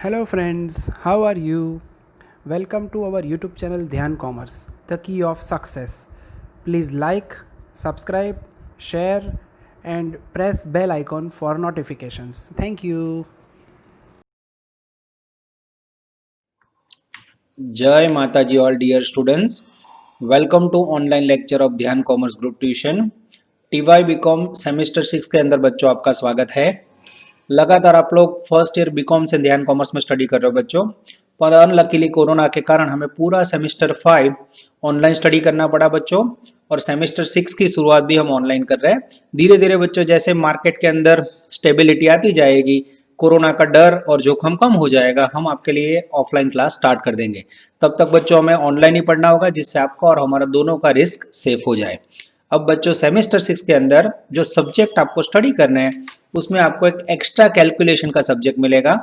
Hello friends, how are you? Welcome to our YouTube channel Dhyan Commerce, the key of success. Please like, subscribe, share and press bell icon for notifications. Thank you. जय माता जी all dear students, welcome to online lecture of Dhyan commerce group tuition TY BCom semester 6 के अंदर बच्चों आपका स्वागत है। लगातार आप लोग फर्स्ट ईयर बीकॉम से ध्यान कॉमर्स में स्टडी कर रहे हो बच्चों, पर अनलकीली कोरोना के कारण हमें पूरा सेमेस्टर 5 ऑनलाइन स्टडी करना पड़ा बच्चों, और सेमेस्टर 6 की शुरुआत भी हम ऑनलाइन कर रहे हैं। धीरे धीरे बच्चों जैसे मार्केट के अंदर स्टेबिलिटी आती जाएगी, कोरोना का डर और जोखिम कम हो जाएगा, हम आपके लिए ऑफलाइन क्लास स्टार्ट कर देंगे। तब तक बच्चों हमें ऑनलाइन ही पढ़ना होगा, जिससे आपका और हमारा दोनों का रिस्क सेफ हो जाए। अब बच्चों सेमेस्टर 6 के अंदर जो सब्जेक्ट आपको स्टडी करने हैं उसमें आपको एक एक्स्ट्रा कैलकुलेशन का सब्जेक्ट मिलेगा।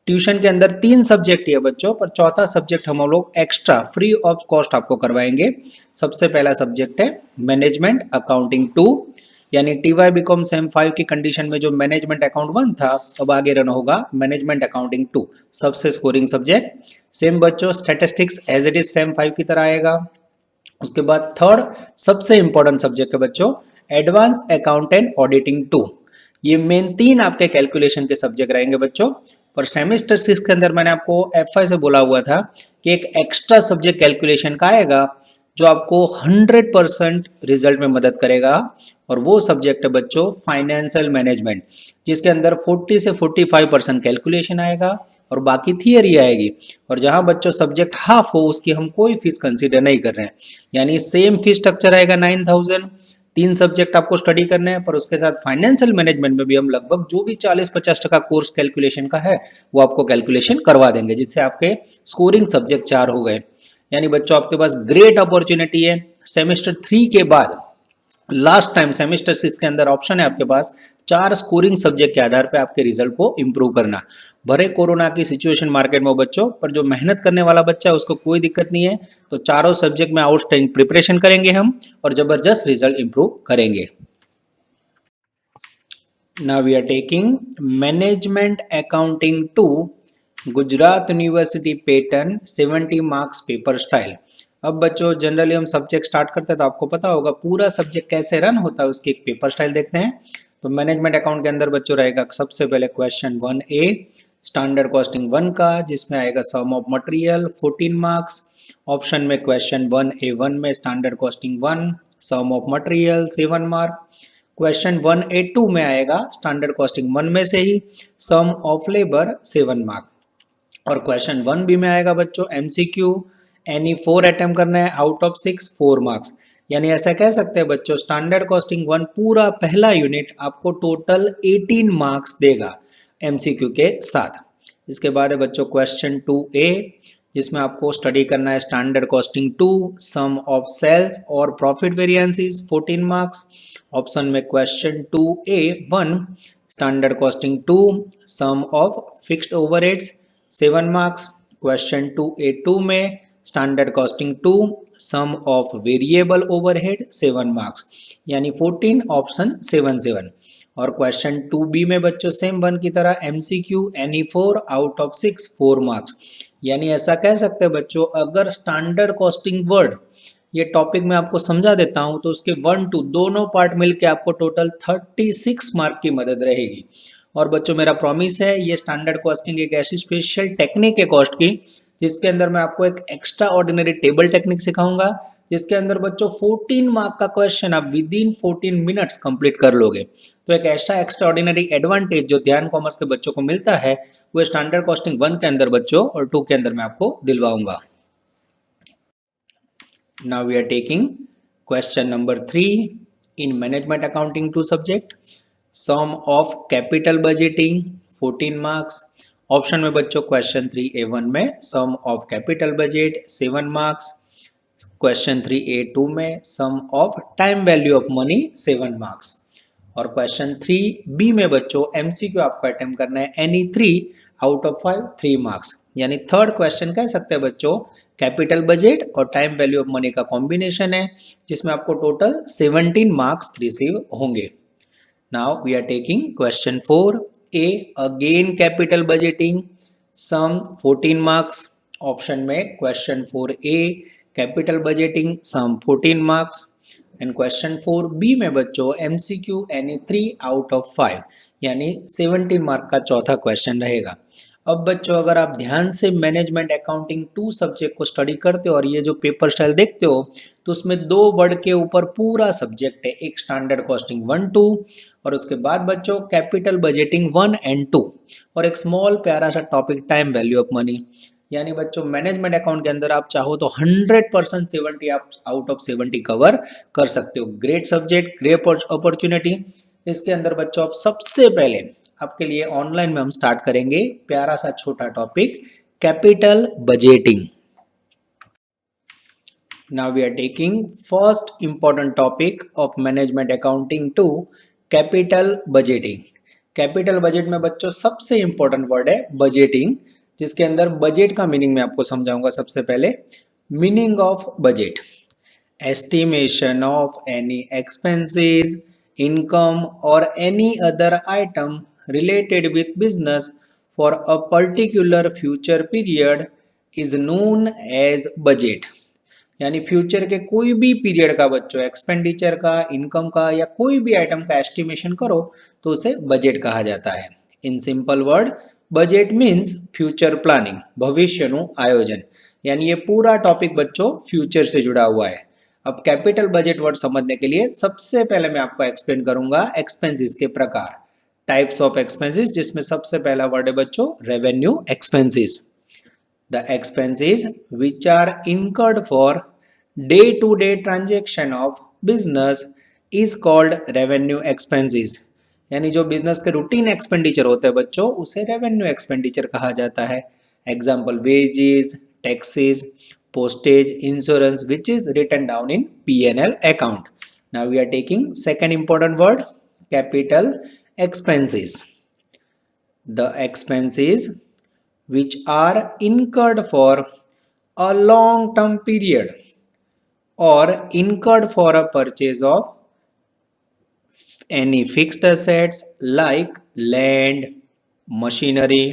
ट्यूशन के अंदर 3 सब्जेक्ट ही है बच्चों, पर चौथा सब्जेक्ट हम लोग एक्स्ट्रा फ्री ऑफ कॉस्ट आपको करवाएंगे। सबसे पहला सब्जेक्ट है मैनेजमेंट अकाउंटिंग 2, यानी टीवाई बीकॉम सेम 5 की कंडीशन में जो मैनेजमेंट अकाउंट 1 था, अब आगे रन होगा मैनेजमेंट अकाउंटिंग 2, सबसे स्कोरिंग सब्जेक्ट। सेम बच्चों statistics as it is same 5 की तरह आएगा। उसके बाद थर्ड सबसे इंपॉर्टेंट सब्जेक्ट है बच्चों एडवांस अकाउंट एंड ऑडिटिंग 2। ये मेन 3 आपके कैलकुलेशन के सब्जेक्ट रहेंगे बच्चों। पर सेमेस्टर 6 के अंदर मैंने आपको एफआई से बोला हुआ था कि एक एक्स्ट्रा सब्जेक्ट कैलकुलेशन का आएगा जो आपको 100% रिजल्ट में मदद करेगा, और वो सब्जेक्ट है बच्चों फाइनेंशियल मैनेजमेंट, जिसके अंदर 40 से 45% कैलकुलेशन आएगा और बाकी थियरी आएगी। और जहां बच्चों सब्जेक्ट हाफ हो उसकी हम कोई फीस कंसीडर नहीं कर रहे हैं, यानी सेम फीस स्ट्रक्चर आएगा 9000। 3 सब्जेक्ट आपको स्टडी करने हैं, पर उसके साथ फाइनेंशियल मैनेजमेंट में भी हम लगभग जो भी 40-50% कोर्स कैलकुलेशन का है वो आपको कैलकुलेशन करवा देंगे, जिससे आपके स्कोरिंग सब्जेक्ट 4 हो गए। यानी बच्चों आपके पास ग्रेट अपॉर्चुनिटी है सेमेस्टर 3 के बाद। लास्ट टाइम सेमेस्टर 6 के अंदर ऑप्शन है आपके पास 4 स्कोरिंग सब्जेक्ट के आधार पे आपके रिजल्ट को इंप्रूव करना। भरे कोरोना की सिचुएशन मार्केट में बच्चों, पर जो मेहनत करने वाला बच्चा है उसको कोई दिक्कत नहीं है, तो चारों सब्जेक्ट में आउटस्टैंडिंग प्रिपरेशन करेंगे हम और जबरदस्त रिजल्ट इंप्रूव करेंगे। Now we are taking management accounting 2 Gujarat university pattern 70 marks paper style. अब बच्चों जनरली हम सब्जेक्ट स्टार्ट करते हैं तो आपको पता होगा पूरा सब्जेक्ट कैसे रन होता है, उसकी एक पेपर स्टाइल देखते हैं। तो मैनेजमेंट अकाउंट के अंदर बच्चों रहेगा सबसे पहले क्वेश्चन 1A स्टैंडर्ड कॉस्टिंग 1 का, जिसमें आएगा sum of material 14 marks. Option में क्वेश्चन 1A1 में standard costing 1 sum of material 7 mark. Question 1A2 में आएगा स्टैंडर्ड कॉस्टिंग 1 में से ही सम ऑफ लेबर 7 मार्क। और क्वेश्चन 1B में आएगा बच्चों एमसीक्यू, एनी 4 अटेम्प्ट करना है आउट ऑफ 6 4 मार्क्स। यानी ऐसा कह सकते हैं बच्चों स्टैंडर्ड कॉस्टिंग 1 पूरा पहला यूनिट आपको टोटल 18 मार्क्स देगा एमसीक्यू के साथ। इसके बाद है बच्चों क्वेश्चन 2A, जिसमें आपको स्टडी करना है standard costing 2 sum of sales और प्रॉफिट वेरिएंसेस 14 मार्क्स। ऑप्शन में question 2A1 standard costing 2 sum of fixed overheads 7 marks. Question 2A2 में standard costing 2 sum of variable overhead 7 marks, यानी 14 ऑप्शन 7 और question 2B में बच्चों same 1 की तरह MCQ any 4 out of 6 4 marks. यानी ऐसा कह सकते हैं बच्चों अगर स्टैंडर्ड कॉस्टिंग वर्ड ये टॉपिक मैं आपको समझा देता हूं तो उसके 1 2 दोनों पार्ट मिलके आपको टोटल 36 मार्क की मदद रहेगी। और बच्चों मेरा प्रॉमिस है ये स्टैंडर्ड कॉस्टिंग एक ऐसी स्पेशल टेक्निक है कॉस्ट की, जिसके अंदर मैं आपको एक एक्स्ट्रा ऑर्डिनरी टेबल टेक्निक सिखाऊंगा, जिसके अंदर बच्चों 14 मार्क का क्वेश्चन आप विद इन 14 मिनट्स कंप्लीट कर लोगे। तो एक ऐसा एक्स्ट्रा ऑर्डिनरी एडवांटेज जो ध्यान कॉमर्स के बच्चों को मिलता है वो स्टैंडर्ड कॉस्टिंग 1 के अंदर बच्चों और 2 के अंदर मैं आपको दिलवाऊंगा। Now we are taking question number 3 इन management accounting 2 subject sum of capital budgeting 14 marks. Option में बच्चों क्वेश्चन 3A1 में sum of capital budget 7 marks. Question 3A2 में sum of time value of money 7 marks. और question 3B में बच्चों MCQ आपको attempt करना है एनी 3 आउट ऑफ 5 3 मार्क्स। यानी थर्ड क्वेश्चन कह सकते हैं बच्चों कैपिटल बजट और टाइम वैल्यू ऑफ मनी का कॉम्बिनेशन है, जिसमें आपको टोटल 17 मार्क्स रिसीव होंगे। Now we are taking question 4A again capital budgeting sum 14 marks. Option में question 4A capital budgeting sum 14 marks and question 4B में बच्चों MCQ any 3 out of 5 यानी 17 mark का चौथा क्वेश्चन रहेगा। अब बच्चों अगर आप ध्यान से मैनेजमेंट अकाउंटिंग 2 सब्जेक्ट को स्टडी करते हो और ये जो पेपर स्टाइल देखते हो तो उसमें 2 वर्ड के ऊपर पूरा सब्जेक्ट है, एक स्टैंडर्ड कॉस्टिंग 1 2 और उसके बाद बच्चों कैपिटल बजटिंग 1 एंड 2 और एक स्मॉल प्यारा सा topic time value of money. यानी बच्चों मैनेजमेंट अकाउंट के अंदर आप चाहो तो 100% 70 आप आउट ऑफ 70 कवर कर सकते हो। Great subject, great opportunity. इसके अंदर बच्चों आप सबसे पहले आपके लिए ऑनलाइन में हम स्टार्ट करेंगे प्यारा सा छोटा topic capital budgeting. Now we are taking first important topic of management accounting 2 capital budgeting। Capital budget में बच्चों सबसे इंपॉर्टेंट वर्ड है बजटिंग, जिसके अंदर बजट का मीनिंग मैं आपको समझाऊंगा। सबसे पहले meaning of budget, estimation of any expenses, income और any other item related with business for a particular future period is known as budget। यानी फ्यूचर के कोई भी पीरियड का बच्चों एक्सपेंडिचर का, इनकम का या कोई भी आइटम का एस्टिमेशन करो तो उसे बजट कहा जाता है। In simple word budget means future planning, भविष्यनु आयोजन। यानी ये पूरा टॉपिक बच्चों फ्यूचर से जुड़ा हुआ है। अब कैपिटल बजट वर्ड समझने के लिए सबसे पहले मैं आपको एक्सप्लेन करूंगा एक्सपेंसेस के प्रकार, टाइप्स ऑफ एक्सपेंसेस, जिसमें सबसे पहला वर्ड है बच्चों revenue expenses. The expenses which are incurred for day to day transaction of business is called revenue expenses. यानी जो बिजनेस के रूटीन एक्सपेंडिचर होते हैं बच्चों उसे रेवेन्यू एक्सपेंडिचर कहा जाता है। Example wages, taxes, postage, insurance, which is written down in P&L account. Now we are taking second important word, capital expenses. The expenses which are incurred for a long term period or incurred for a purchase of any fixed assets like land, machinery,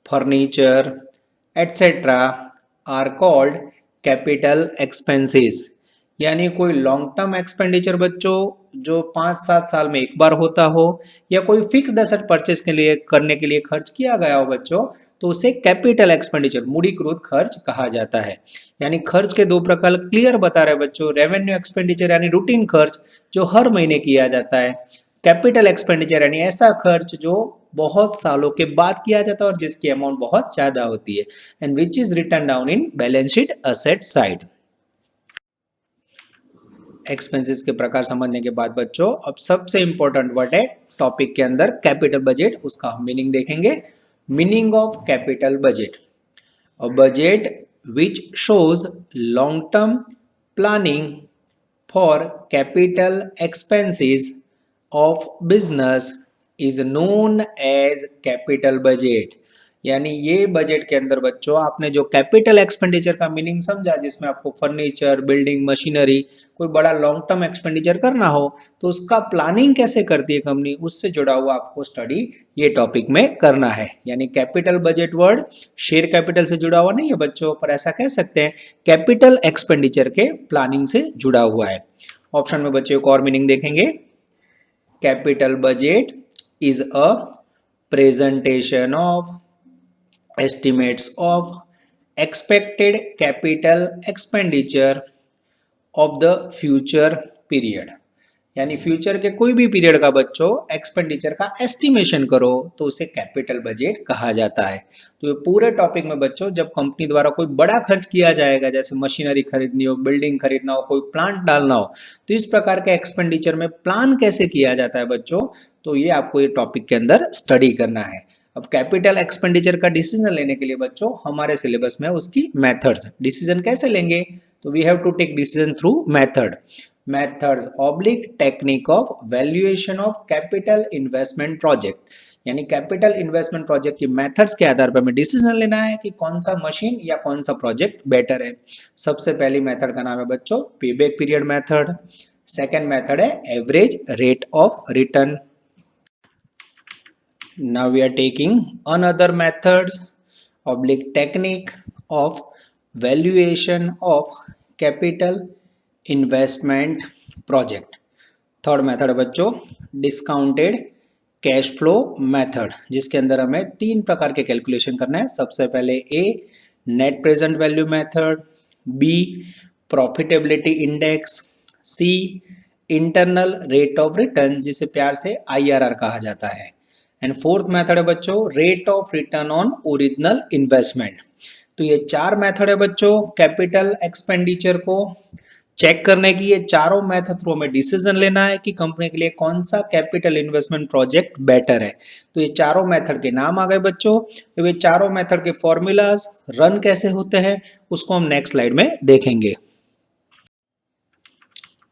furniture, etc. Are called capital expenses. यानी कोई long term expenditure बच्चों जो 5-7 साल में एक बार होता हो या कोई फिक्स्ड एसेट परचेस के लिए करने के लिए खर्च किया गया हो बच्चों तो उसे कैपिटल एक्सपेंडिचर, मूढ़ीकृत खर्च कहा जाता है। यानी खर्च के 2 प्रकार क्लियर बता रहे बच्चों, रेवेन्यू एक्सपेंडिचर यानी रूटीन खर्च जो हर महीने किया जाता है, कैपिटल एक्सपेंडिचर यानी ऐसा खर्च जो बहुत सालों के बाद किया जाता है और जिसकी अमाउंट बहुत ज्यादा होती है, and which is written down in balance sheet asset side. Expenses के प्रकार समझने के बाद बच्चों अब सबसे इंपॉर्टेंट वर्ड है टॉपिक के अंदर कैपिटल बजट, उसका हम मीनिंग देखेंगे। Meaning of capital budget, a budget which shows long term planning for capital expenses of business is known as capital budget. यानी ये बजट के अंदर बच्चों आपने जो कैपिटल एक्सपेंडिचर का मीनिंग समझा, जिसमें आपको फर्नीचर, बिल्डिंग, मशीनरी, कोई बड़ा लॉन्ग टर्म एक्सपेंडिचर करना हो तो उसका प्लानिंग कैसे करती है कंपनी, उससे जुड़ा हुआ आपको स्टडी ये टॉपिक में करना है। यानी capital budget word share capital से जुड़ा हुआ नहीं है बच्चों, पर ऐसा कह सकते हैं कैपिटल एक्सपेंडिचर के प्लानिंग से जुड़ा हुआ है। ऑप्शन में बच्चों को और मीनिंग देखेंगे। Capital budget is a presentation of estimates of expected capital expenditure of the future period। यानी फ्यूचर के कोई भी पीरियड का बच्चों एक्सपेंडिचर का एस्टिमेशन करो तो उसे कैपिटल बजट कहा जाता है। तो ये पूरे टॉपिक में बच्चों जब कंपनी द्वारा कोई बड़ा खर्च किया जाएगा, जैसे मशीनरी खरीदनी हो, बिल्डिंग खरीदना हो, कोई प्लांट डालना हो, तो इस प्रकार के एक्सपेंडिचर में प्लान कैसे किया जाता है बच्चों, तो ये आपको ये टॉपिक के अंदर स्टडी करना है। अब कैपिटल एक्सपेंडिचर का डिसीजन लेने के लिए बच्चों हमारे सिलेबस में उसकी मेथड्स, डिसीजन कैसे लेंगे, तो we have to take decision through methods oblique technique of valuation of capital investment project। यानी कैपिटल इन्वेस्टमेंट प्रोजेक्ट की मेथड्स के आधार पर हमें डिसीजन लेना है कि कौन सा मशीन या कौन सा प्रोजेक्ट बेटर है। सबसे पहली मेथड का नाम है बच्चों payback period method. Second method है average rate of return. Now we are taking another methods oblique technique of valuation of capital investment project. Third method है बच्चों डिस्काउंटेड कैश फ्लो मेथड, जिसके अंदर हमें 3 प्रकार के कैलकुलेशन करना है। सबसे पहले A net present value method, B profitability index, C internal rate of return जिसे प्यार से IRR कहा जाता है, एंड फोर्थ मेथड है बच्चों rate of return on original investment. तो ये 4 मेथड है बच्चों कैपिटल एक्सपेंडिचर को चेक करने की। ये चारों मेथड थ्रू हमें डिसीजन लेना है कि कंपनी के लिए कौन सा कैपिटल इन्वेस्टमेंट प्रोजेक्ट बेटर है। तो ये चारों मेथड के नाम आ गए बच्चों। तो ये चारों मेथड के फॉर्मूलाज रन कैसे होते हैं उसको हम नेक्स्ट स्लाइड में देखेंगे।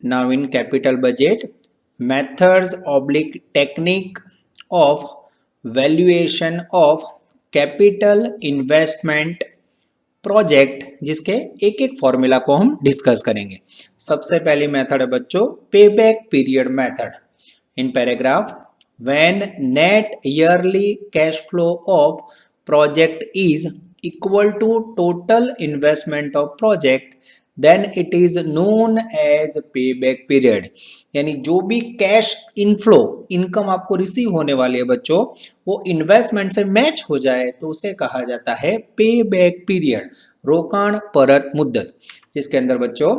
Now in capital budget methods oblique technique of valuation of capital investment project, जिसके एक एक फॉर्मूला को हम डिस्कस करेंगे। सबसे पहली मेथड है बच्चों pay back period method. In paragraph when net yearly cash flow of project is equal to total investment of project then it is known as pay back period. यानी जो भी कैश इनफ्लो इनकम आपको receive होने वाली है बच्चों वो investment से मैच हो जाए तो उसे कहा जाता है पे बैक पीरियड, रोकाण परत मुद्दत, जिसके अंदर बच्चों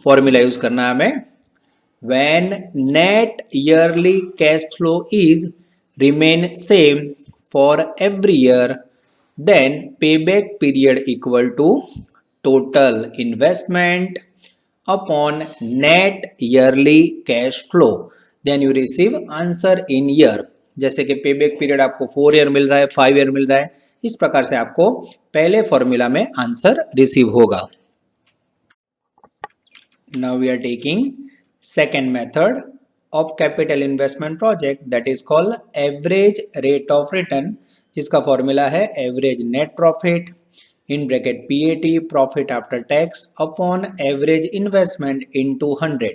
फॉर्मूला यूज करना है हमें। When net yearly cash flow is remain same for every year then पे back period equal to total investment upon net yearly cash flow then you receive answer in year। जैसे कि पे back period आपको 4 year मिल रहा है, 5 year मिल रहा है, इस प्रकार से आपको पहले फॉर्मूला में आंसर रिसीव होगा। Now we are taking second method of capital investment project that is called average rate of return, जिसका फॉर्मूला है average net profit in bracket PAT profit after tax upon average investment into 100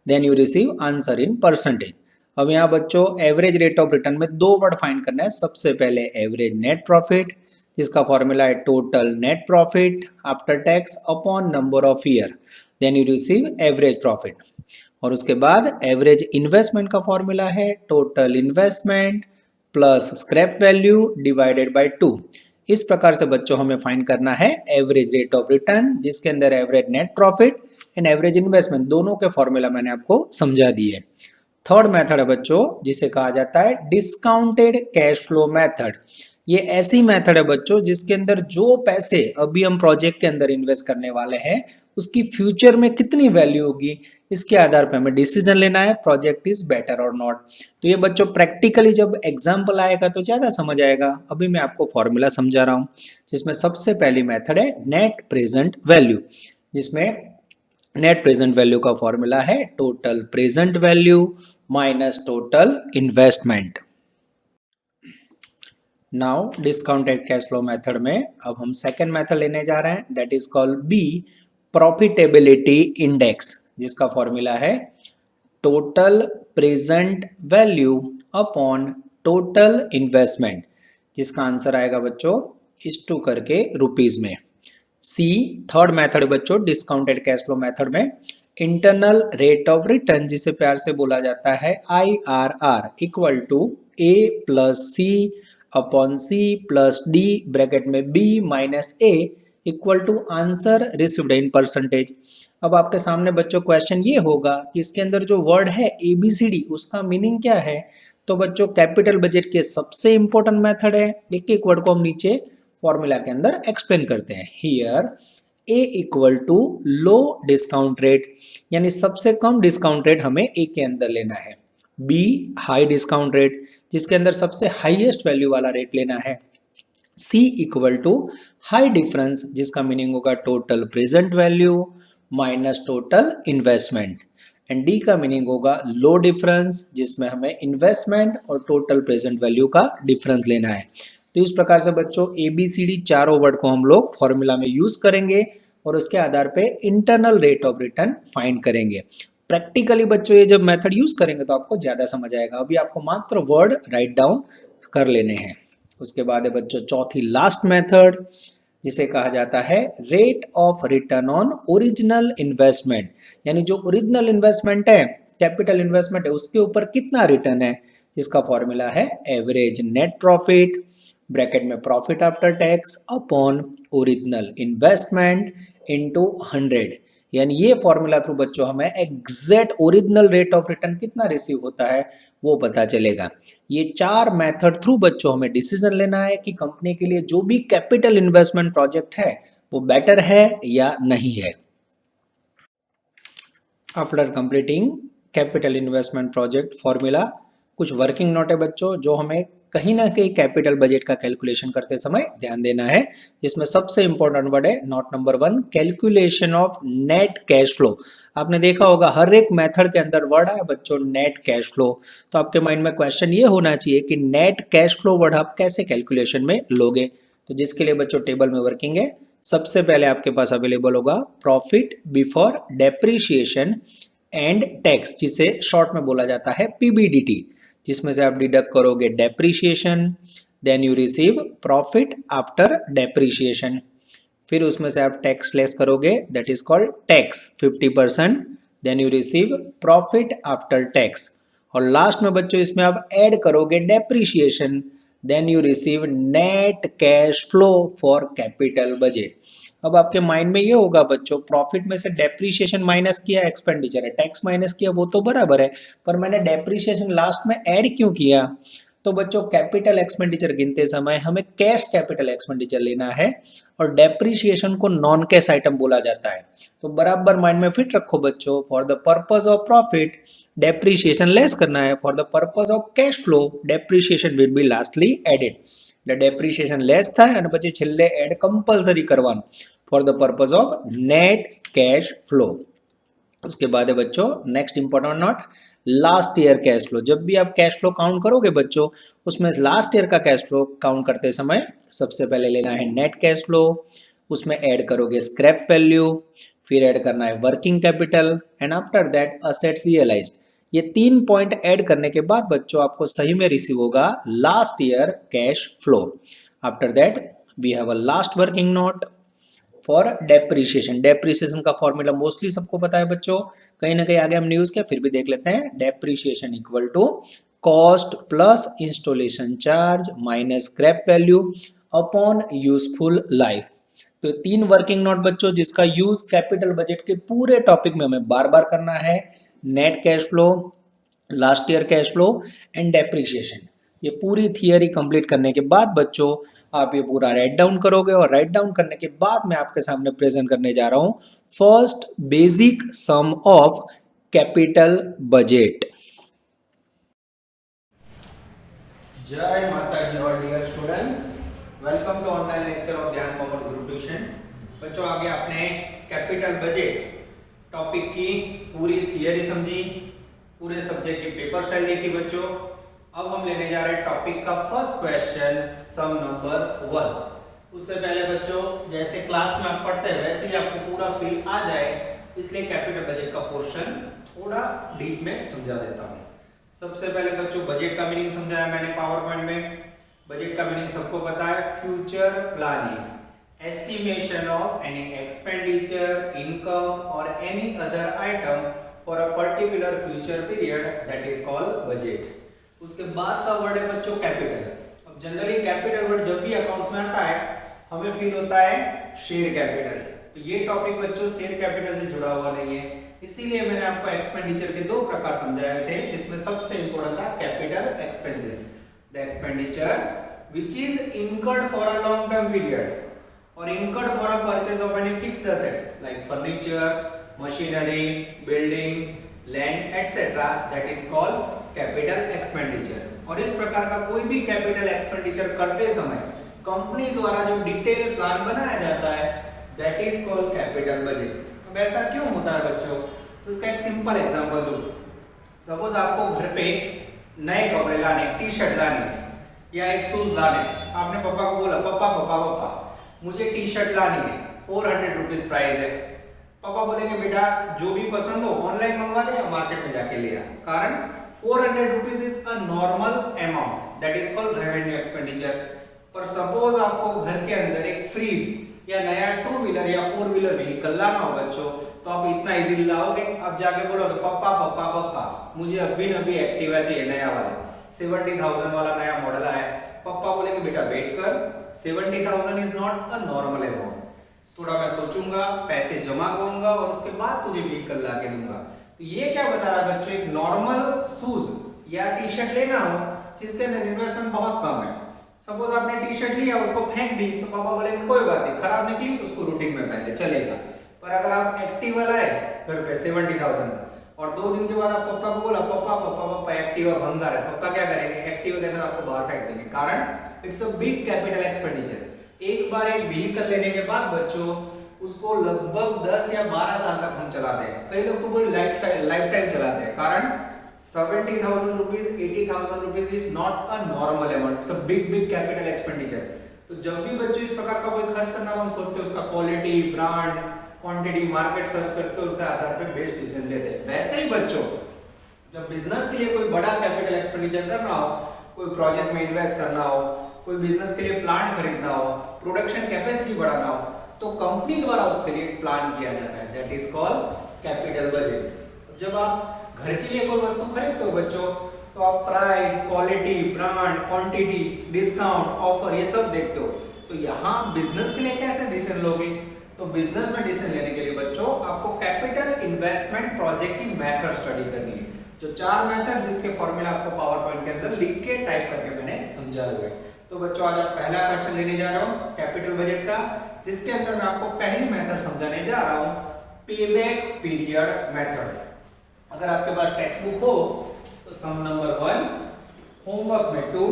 then you receive answer in percentage। अब यहाँ बच्चों average rate of return में 2 word find करना है। सबसे पहले एवरेज नेट प्रॉफिट जिसका फॉर्मूला है total net profit after tax upon number of year then you receive average profit, और उसके बाद एवरेज इन्वेस्टमेंट का फॉर्मूला है total investment plus scrap value divided by 2। इस प्रकार से बच्चों हमें फाइंड करना है एवरेज रेट ऑफ रिटर्न, जिसके अंदर average net profit and average investment दोनों के फॉर्मूला मैंने आपको समझा दिए। थर्ड मेथड है बच्चों जिसे कहा जाता है डिस्काउंटेड कैश फ्लो मेथड। ये ऐसी मेथड है बच्चों जिसके अंदर जो पैसे अभी हम प्रोजेक्ट के अंदर इन्वेस्ट करने वाले हैं उसकी फ्यूचर में कितनी वैल्यू होगी, इसके आधार पर हमें डिसीजन लेना है प्रोजेक्ट इज बेटर और नॉट। तो ये बच्चों प्रैक्टिकली जब एग्जांपल आएगा तो ज्यादा समझ आएगा। अभी मैं आपको फॉर्मूला समझा रहा हूँ, जिसमें सबसे पहली मेथड है नेट प्रेजेंट वैल्यू, जिसमें नेट प्रेजेंट वैल्यू का फॉर्मूला है total present value minus total investment. Now discounted cash flow method में अब हम सेकेंड मेथड लेने जा रहे हैं that is called B profitability index, जिसका फॉर्मूला है total present value upon total investment, जिसका आंसर आएगा बच्चों इस टू करके रुपीज में। सी थर्ड मेथड बच्चों डिस्काउंटेड कैश फ्लो मेथड में इंटरनल रेट ऑफ रिटर्न जिसे प्यार से बोला जाता है IRR equal to A plus C upon C plus D bracket में B minus A equal to answer received in percentage. अब आपके सामने बच्चों क्वेश्चन ये होगा कि इसके अंदर जो वर्ड है ABCD उसका मीनिंग क्या है। तो बच्चों कैपिटल बजट के सबसे इंपॉर्टेंट मेथड है, एक एक वर्ड को हम नीचे फॉर्मूला के अंदर एक्सप्लेन करते हैं। Here A equal to low discount rate, यानी सबसे कम डिस्काउंट रेट हमें A के अंदर लेना है। B हाई डिस्काउंट रेट जिसके अंदर सबसे हाईएस्ट वैल्यू वाला रेट लेना है। C equal to high difference जिसका मीनिंग होगा total present value minus total investment, and D का मीनिंग होगा लो डिफरेंस जिसमें हमें इन्वेस्टमेंट और टोटल प्रेजेंट वैल्यू का डिफरेंस लेना है। तो इस प्रकार से बच्चों ABCD चारों वर्ड को हम लोग फॉर्मूला में यूज करेंगे और उसके आधार पे internal rate of return find करेंगे। प्रैक्टिकली बच्चों ये जब मेथड यूज करेंगे तो आपको ज्यादा समझ आएगा। अभी आपको मात्र वर्ड राइट डाउन कर लेने हैं। उसके बाद है बच्चों चौथी लास्ट मेथड, जिसे कहा जाता है rate of return on original investment, यानी जो ओरिजिनल इन्वेस्टमेंट है, कैपिटल इन्वेस्टमेंट है, उसके ऊपर कितना रिटर्न है, जिसका फॉर्मूला है एवरेज नेट प्रॉफिट ब्रैकेट में profit after tax upon original investment into 100। यानी ये फॉर्मूला थ्रू बच्चों हमें exact original rate of return कितना रिसीव होता है वो पता चलेगा। ये 4 मेथड थ्रू बच्चों हमें डिसीजन लेना है कि कंपनी के लिए जो भी कैपिटल इन्वेस्टमेंट प्रोजेक्ट है वो बेटर है या नहीं है। After completing capital investment project formula, कुछ वर्किंग नोट है बच्चों जो हमें कहीं ना कहीं कैपिटल बजट का कैलकुलेशन करते समय ध्यान देना है, जिसमें सबसे इंपॉर्टेंट वर्ड है note number 1 calculation of net cash flow. आपने देखा होगा हर एक मेथड के अंदर वर्ड है बच्चों नेट कैश फ्लो, तो आपके माइंड में क्वेश्चन ये होना चाहिए कि नेट कैश फ्लो वर्ड आप कैसे कैलकुलेशन में लोगे। तो जिसके लिए बच्चों टेबल में वर्किंग है, सबसे पहले आपके पास अवेलेबल होगा profit before depreciation and tax, जिसे शॉर्ट में बोला जाता है पीबीडीटी, जिसमें से आप डिडक्ट करोगे depreciation, then you receive profit after depreciation, फिर उसमें से आप टैक्स लेस करोगे that is called tax 50%, then you receive profit after tax, और लास्ट में बच्चों इसमें आप ऐड करोगे depreciation, then you receive net cash flow for capital budget. अब आपके माइंड में ये होगा बच्चों प्रॉफिट में से डेप्रीशिएशन माइनस किया, एक्सपेंडिचर है, टैक्स माइनस किया, वो तो बराबर है, पर मैंने डेप्रीशिएशन लास्ट में ऐड क्यों किया। तो बच्चों कैपिटल एक्सपेंडिचर गिनते समय हमें कैश कैपिटल एक्सपेंडिचर लेना है और डेप्रीशिएशन को नॉन कैश आइटम बोला जाता है। तो बराबर माइंड में फिट रखो बच्चों, for the purpose of profit depreciation less करना है, for the purpose of cash flow depreciation will be lastly added. એટલે ડેપ્રિસિએશન લેસ થાય અને પછી છેલ્લે એડ કમ્પલસરી કરવાનું for the purpose of net cash flow. उसके बाद है बच्चों next important note last year cash flow. जब भी आप कैश फ्लो काउंट करोगे बच्चों, उसमें लास्ट ईयर का कैश फ्लो काउंट करते समय सबसे पहले लेना है नेट कैश फ्लो, उसमें ऐड करोगे स्क्रैप वैल्यू, फिर ऐड करना है working capital and after that assets realised. ये 3 पॉइंट ऐड करने के बाद बच्चों आपको सही में रिसीव होगा last year cash flow. After that we have a last working note for depreciation. Depreciation का फॉर्मूला मोस्टली सबको पता है बच्चों, कहीं ना कहीं आगे हम न्यूज के फिर भी देख लेते हैं। Depreciation equal to cost plus installation charge minus scrap value upon useful life. तो 3 वर्किंग नोट बच्चों जिसका यूज कैपिटल बजट के पूरे टॉपिक में हमें बार बार करना है। Net cash flow, last year cash flow and depreciation. ये पूरी थियरी कंप्लीट करने के बाद बच्चों आप ये पूरा राइट डाउन करोगे, और राइट डाउन करने के बाद मैं आपके सामने प्रेजेंट करने जा रहा हूं first basic sum of capital budget. जय माता जी और dear students, welcome to online lecture of Dhyan commerce group tuition. बच्चों आगे आपने कैपिटल बजट टॉपिक की पूरी थियरी समझी, पूरे सब्जेक्ट की पेपर स्टाइल देखी बच्चों। अब हम लेने जा रहे हैं टॉपिक का फर्स्ट क्वेश्चन सम नंबर 1। उससे पहले बच्चों जैसे क्लास में आप पढ़ते हैं वैसे ही आपको पूरा फील आ जाए, इसलिए कैपिटल बजट का पोर्शन थोड़ा डीप में समझा देता हूँ। सबसे पहले बच्चों बजट का मीनिंग समझाया मैंने पावर पॉइंट में। बजट का मीनिंग सबको पता है, future planning, estimation of any expenditure, income or any other item for a particular future period, that is called budget। उसके बाद का वर्ड है बच्चों कैपिटल। अब जनरली कैपिटल वर्ड जब भी अकाउंट्स में आता है हमें फील होता है शेयर कैपिटल, तो ये टॉपिक बच्चों शेयर कैपिटल से जुड़ा हुआ नहीं है, इसीलिए मैंने आपको एक्सपेंडिचर के 2 प्रकार समझाए थे, जिसमें सबसे इंपॉर्टेंट था capital expenses, the expenditure which is incurred for a long term period or incurred for a purchase of any fixed assets like furniture, machinery, building, land etc. that is called capital expenditure। और इस प्रकार का कोई भी capital expenditure करते समय company द्वारा जो डिटेल प्लान बनाया जाता है that is called capital budget। अब ऐसा क्यों होता है बच्चों, तो इसका एक सिंपल एग्जांपल दूं। सपोज आपको घर पे नए कपड़े लाने, टी शर्ट लानी है या एक शूज लाने, आपने पापा को बोला पापा मुझे टी शर्ट लानी है, 400 रुपीज प्राइस है। पापा बोलेंगे बेटा जो भी पसंद हो ऑनलाइन मंगवा दे या मार्केट में जाके ले आ, कारण 400 rupees is a normal amount that is called revenue expenditure. पर सपोज आपको घर के अंदर एक फ्रीज या नया 2 व्हीलर या 4 व्हीलर व्हीकल लाना हो बच्चों, तो आप इतना इजीली लाओगे? अब जाके बोलोगे पापा पापा पापा मुझे अभी एक्टिवा चाहिए नया वाला, 70,000 वाला नया मॉडल आया है। पापा बोलेंगे बेटा वेट कर, 70,000 is not a normal amount, थोड़ा मैं सोचूंगा, पैसे जमा करूंगा और उसके बाद तुझे व्हीकल ला के दूंगा। तो ये क्या बता रहा है बच्चों, एक नॉर्मल शूज या टी शर्ट लेना हो जिसके अंदर इन्वेस्टमेंट बहुत कम है। सपोज आपने टी शर्ट लिया उसको फेंक दी तो पापा बोलेंगे कोई बात नहीं, खराब निकली उसको रूटीन में पहन ले चलेगा। पर अगर आप एक्टिवा लाए घर पे 70,000 और 2 दिन के बाद आप पापा को बोला पापा पापा पापा एक्टिवा भंगार है, पापा क्या करेंगे? एक्टिवा के साथ आपको बाहर फेंक देंगे। कारण it's a big capital expenditure. एक बार एक व्हीकल लेने के बाद बच्चों उसको लगभग 10 या 12 साल तक हम चलाते हैं, कई लोग तो पूरी लाइफ टाइम चलाते हैं। कारण 70,000 rupees 80,000 rupees is not a normal amount, it's a big capital expenditure. तो जब भी बच्चों इस प्रकार का कोई खर्च करना तो हम सोचते हैं उसका quality, brand, quantity, market search करके उसके आधार पे बेस्ट डिसीजन लेते हैं। वैसे ही बच्चों जब बिजनेस के लिए कोई बड़ा कैपिटल एक्सपेंडिचर करना हो, कोई प्रोजेक्ट में इन्वेस्ट करना हो, कोई बिजनेस के लिए प्लांट खरीदना हो, प्रोडक्शन कैपेसिटी बढ़ाना हो, तो कंपनी द्वारा उसके लिए प्लान किया जाता है, that is called capital budget. जब आप घर के लिए कोई वस्तु खरीदते हो बच्चों तो आप price, quality, brand, quantity, discount, offer ये सब देखते हो। तो यहाँ बिजनेस के लिए कैसे डिसीजन लोगे? तो बिजनेस में डिसीजन लेने के लिए बच्चों आपको कैपिटल इन्वेस्टमेंट प्रोजेक्ट की मेथड स्टडी करनी है। जो 4 मेथड जिसके फॉर्मूला आपको पावर पॉइंट के अंदर लिख के टाइप करके मैंने समझाए हुए। तो बच्चों आज आप पहला क्वेश्चन लेने जा रहा हूँ कैपिटल बजट का, जिसके अंदर मैं आपको पहली मेथड समझाने जा रहा हूँ, पेबैक पीरियड मेथड। अगर आपके पास टेक्स्ट बुक हो तो सम नंबर 1, होमवर्क में 2,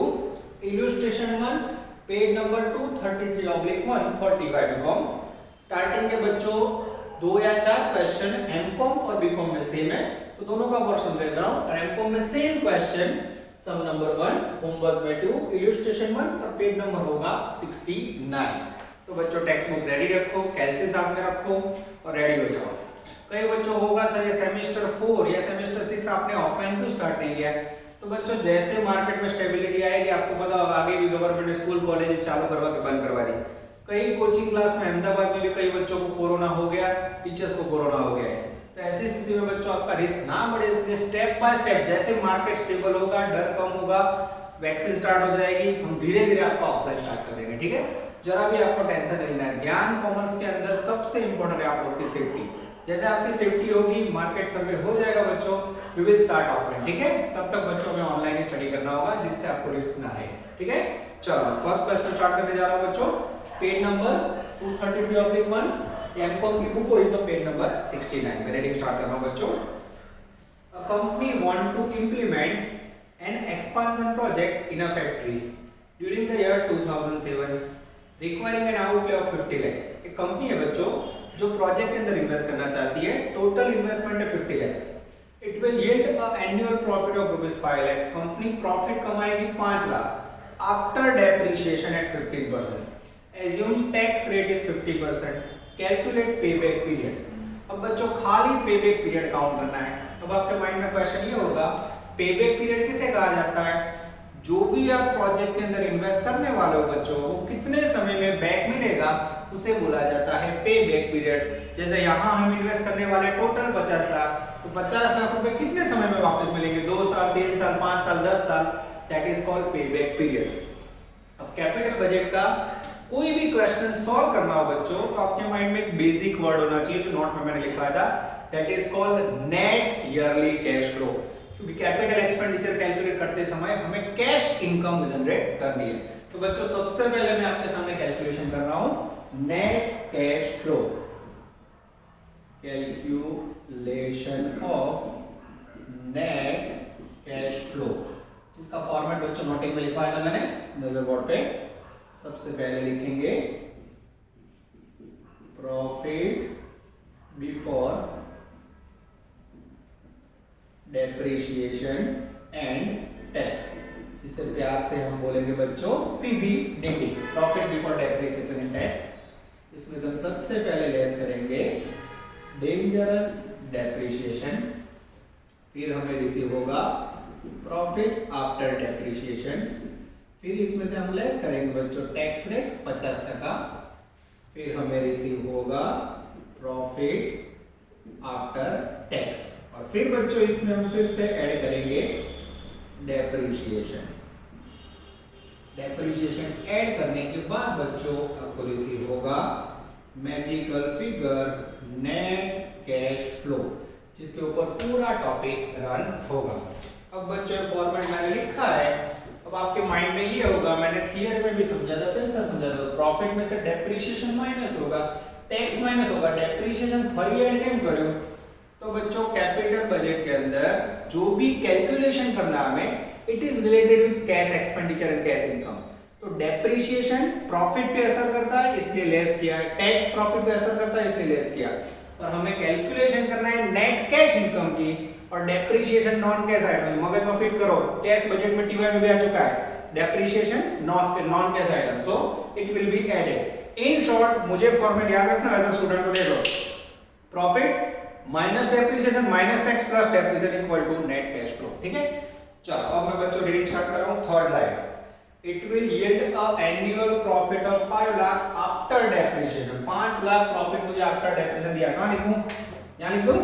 illustration 1, page number 233/1 for TY BCom. Starting के बच्चों 2 या 4 क्वेश्चन एमकॉम और बीकॉम में सेम है, तो दोनों का पोर्शन ले रहा हूं। और एमकॉम में सेम क्वेश्चन, सम नंबर 1, होमवर्क में 2, इलस्ट्रेशन 1 और पेज नंबर होगा 69। तो बच्चों टेक्स्ट बुक रेडी रखो, कैलसी साथ में रखो और रेडी हो जाओ। कई बच्चों होगा सर ये सेमेस्टर 4 या सेमेस्टर 6 आपने ऑफलाइन क्यों स्टार्ट नहीं किया? तो बच्चों जैसे मार्केट में स्टेबिलिटी आएगी, आपको पता होगा आगे भी गवर्नमेंट ने स्कूल कॉलेजेस चालू करवा के बंद करवा दी। कई कोचिंग क्लास में अहमदाबाद में भी कई बच्चों को कोरोना हो गया, टीचर्स को कोरोना हो गया है। तो ऐसी स्थिति में बच्चों आपका रिस्क ना बढ़े, इसलिए स्टेप बाय स्टेप जैसे मार्केट स्टेबल होगा, डर कम होगा, वैक्सीन स्टार्ट हो जाएगी, हम धीरे धीरे आपको ऑफलाइन स्टार्ट कर देंगे। ठीक है, जरा भी आपको टेंशन नहीं लेना है। ध्यान कॉमर्स के अंदर सबसे इंपॉर्टेंट है आप लोग की सेफ्टी। जैसे आपकी सेफ्टी होगी, मार्केट सर्वे हो जाएगा बच्चों, वी विल स्टार्ट ऑफलाइन। ठीक है, तब तक बच्चों में ऑनलाइन ही स्टडी करना होगा जिससे आपको रिस्क ना रहे। ठीक है, चलो फर्स्ट क्वेश्चन स्टार्ट करने जा रहा हूं बच्चों, पेज नंबर 233/1, एमकॉम की बुक होगी तो पेज नंबर 69 में रीडिंग स्टार्ट कर रहा हूं बच्चों। A company want to implement an expansion project in a factory during the year 2007 requiring an outlay of 50 lakh. एक कंपनी है बच्चों जो प्रोजेक्ट के अंदर इन्वेस्ट करना चाहती है, टोटल इन्वेस्टमेंट है 50 lakh. It will yield a annual profit of ₹5 lakh. Company profit कमाएगी 5 lakh after depreciation at 15%। Assume tax rate is 50%। Calculate payback period. अब बच्चों खाली पेबैक पीरियड काउंट करना है। अब आपके माइंड में क्वेश्चन ये होगा, पेबैक पीरियड किसे कहा जाता है? जो भी आप प्रोजेक्ट के अंदर इन्वेस्ट करने वाले हो बच्चों, वो कितने समय में बैक मिलेगा उसे बोला जाता है पे बैक पीरियड। जैसे यहाँ हम इन्वेस्ट करने वाले टोटल 50 लाख, तो 50 लाख रुपए कितने समय में वापस मिलेंगे? 2 साल, 3 साल, 5 साल, 10 साल, दैट इज कॉल्ड पे बैक पीरियड। अब कैपिटल बजट का कोई भी क्वेश्चन सॉल्व करना हो बच्चों तो आपके माइंड में एक बेसिक वर्ड होना चाहिए जो नोट में मैंने लिखवाया था, that is called net yearly cash flow. क्योंकि कैपिटल एक्सपेंडिचर कैलकुलेट करते समय हमें कैश इनकम जनरेट करनी है। तो बच्चों सबसे पहले मैं आपके सामने कैलकुलेशन कर रहा हूं net cash flow, calculation of net cash flow, जिसका फॉर्मेट बच्चों नोटिंग में लिखवाया था मैंने नजर बोर्ड पे। सबसे पहले लिखेंगे profit before depreciation and tax, जिसे प्यार से हम बोलेंगे बच्चों PBDT, profit before depreciation and tax. इसमें हम सबसे पहले लेस करेंगे डेंजरस डेप्रिसिएशन, फिर हमें रिसीव होगा प्रॉफिट आफ्टर डेप्रिसिएशन, फिर इसमें से हम लेस करेंगे बच्चों टैक्स रेट 50%, फिर हमें रिसीव होगा प्रॉफिट आफ्टर टैक्स, और फिर बच्चों इसमें हम फिर से ऐड करेंगे डेप्रिसिएशन। डेप्रिसिएशन ऐड करने के बाद बच्चों आपको रिसीव होगा magical figure net cash flow, जिसके ऊपर पूरा टॉपिक रन होगा। अब बच्चों फॉर्मेट मैंने लिखा है, अब आपके माइंड में ये होगा, मैंने थियरी में भी समझा था, फिर से समझा था, प्रॉफिट में से डेप्रिसिएशन माइनस होगा, टैक्स माइनस होगा, डेप्रिसिएशन फरी ऐड केम करो। तो बच्चों कैपिटल बजट के अंदर जो भी कैलकुलेशन करना हमें, it is related with cash expenditure and cash income. तो डेप्रिसिएशन प्रॉफिट पे असर करता है इसलिए लेस किया, टैक्स प्रॉफिट पे असर करता है इसलिए लेस किया, और हमें कैलकुलेशन करना है नेट कैश इनकम की, और डेप्रिसिएशन नॉन कैश आइटम मगज में फिट करो, कैश बजट में टीवाई में भी आ चुका है, depreciation non cash item, so it will be added. In short मुझे फॉर्मेट याद रखना एज अ स्टूडेंट को, देखो profit minus depreciation minus tax plus depreciation equal to net cash flow. ठीक है, चलो अब मैं बच्चों रीडिंग स्टार्ट कर रहा हूं। Third line, it will yield a annual profit of 5 lakh after depreciation। 5 lakh profit मुझे आफ्टर डेप्रिसिएशन दिया, कहां लिखूं, यहां लिख दूं